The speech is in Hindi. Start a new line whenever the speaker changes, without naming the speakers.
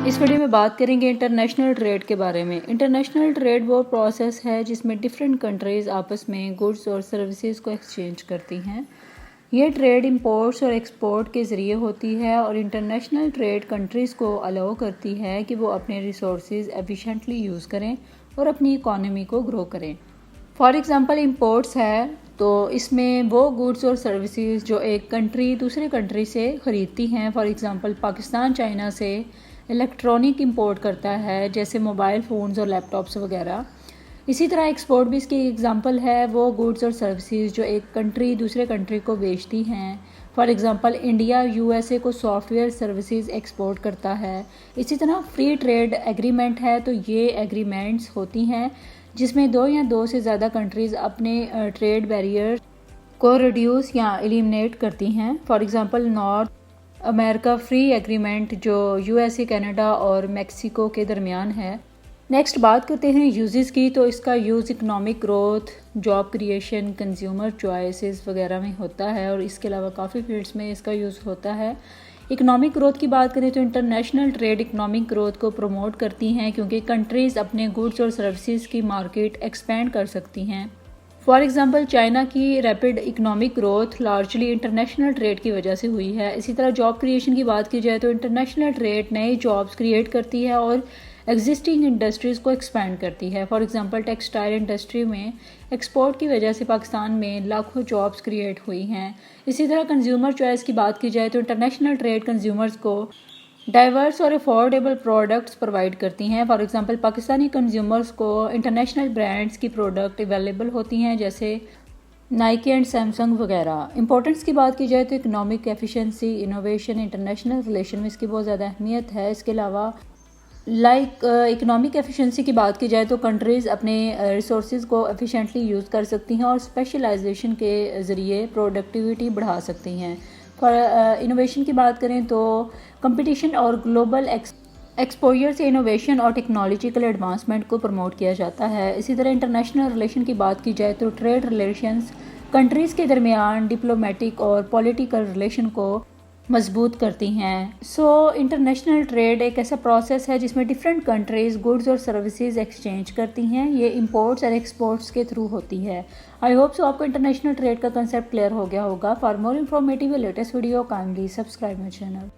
इस वीडियो में बात करेंगे इंटरनेशनल ट्रेड के बारे में। इंटरनेशनल ट्रेड वो प्रोसेस है जिसमें डिफरेंट कंट्रीज़ आपस में गुड्स और सर्विसेज को एक्सचेंज करती हैं। ये ट्रेड इंपोर्ट्स और एक्सपोर्ट के ज़रिए होती है और इंटरनेशनल ट्रेड कंट्रीज़ को अलाउ करती है कि वो अपने रिसोर्सेज एफिशिएंटली यूज़ करें और अपनी इकॉनमी को ग्रो करें। फॉर एग्ज़ाम्पल इंपोर्ट्स है तो इसमें वो गुड्स और सर्विसेज जो एक कंट्री दूसरे कंट्री से ख़रीदती हैं। फॉर एग्ज़ाम्पल पाकिस्तान चाइना से इलेक्ट्रॉनिक इंपोर्ट करता है जैसे मोबाइल फ़ोन्स और लैपटॉप्स वगैरह। इसी तरह एक्सपोर्ट भी इसकी एग्ज़ाम्पल है, वो गुड्स और सर्विसेज जो एक कंट्री दूसरे कंट्री को बेचती हैं। फॉर एग्ज़ाम्पल इंडिया यूएसए को सॉफ्टवेयर सर्विसेज एक्सपोर्ट करता है। इसी तरह फ्री ट्रेड एग्रीमेंट है तो ये एग्रीमेंट्स होती हैं जिसमें दो या दो से ज़्यादा कंट्रीज़ अपने ट्रेड बैरियर को रिड्यूस या एलिमिनेट करती हैं। For example north America free agreement जो यूएसए कनाडा और मेक्सिको के दरमियान है। नेक्स्ट बात करते हैं यूजेस की, तो इसका use economic growth, job creation, consumer choices वगैरह में होता है और इसके अलावा काफ़ी फील्ड्स में इसका यूज़ होता है। इकनॉमिक ग्रोथ की बात करें तो इंटरनेशनल ट्रेड इकनॉमिक ग्रोथ को प्रमोट करती हैं क्योंकि कंट्रीज़ अपने गुड्स और सर्विसेज की मार्केट एक्सपेंड कर सकती हैं। फॉर एग्ज़ाम्पल चाइना की rapid economic growth largely international trade की वजह से हुई है। इसी तरह जॉब क्रिएशन की बात की जाए तो इंटरनेशनल ट्रेड नए जॉब्स क्रिएट करती है और एग्जिस्टिंग इंडस्ट्रीज़ को एक्सपैंड करती है। फॉर एग्ज़ाम्पल टेक्सटाइल इंडस्ट्री में एक्सपोर्ट की वजह से पाकिस्तान में लाखों जॉब्स क्रिएट हुई हैं। इसी तरह कंज्यूमर चॉइस की बात की जाए तो इंटरनेशनल ट्रेड कंज्यूमर्स को डाइवर्स और अफोर्डेबल प्रोडक्ट्स प्रोवाइड करती हैं। फॉर एग्ज़ाम्पल पाकिस्तानी कंज्यूमर्स को इंटरनेशनल ब्रांड्स की प्रोडक्ट अवेलेबल होती हैं जैसे नाइकी एंड सैमसंग वगैरह। इंपॉर्टेंस की बात की जाए तो economic efficiency, innovation, international relation में इसकी बहुत ज़्यादा अहमियत है। इसके अलावा इकनॉमिक एफिशिएंसी की बात की जाए तो कंट्रीज़ अपने रिसोर्सेज को एफिशिएंटली यूज़ कर सकती हैं और स्पेशलाइजेशन के ज़रिए प्रोडक्टिविटी बढ़ा सकती हैं। फॉर इनोवेशन की बात करें तो कंपटीशन और ग्लोबल एक्सपोजर से इनोवेशन और टेक्नोलॉजिकल एडवांसमेंट को प्रमोट किया जाता है। इसी तरह इंटरनेशनल रिलेशन की बात की जाए तो ट्रेड रिलेशंस कंट्रीज़ के दरमियान डिप्लोमेटिक और पॉलिटिकल रिलेशन को मजबूत करती हैं। सो इंटरनेशनल ट्रेड एक ऐसा प्रोसेस है जिसमें डिफरेंट कंट्रीज़ गुड्स और सर्विसेज एक्सचेंज करती हैं। ये इंपोर्ट्स और एक्सपोर्ट्स के थ्रू होती है। आई होप सो आपको इंटरनेशनल ट्रेड का कंसेप्ट क्लियर हो गया होगा। For more informative latest video kindly subscribe my channel.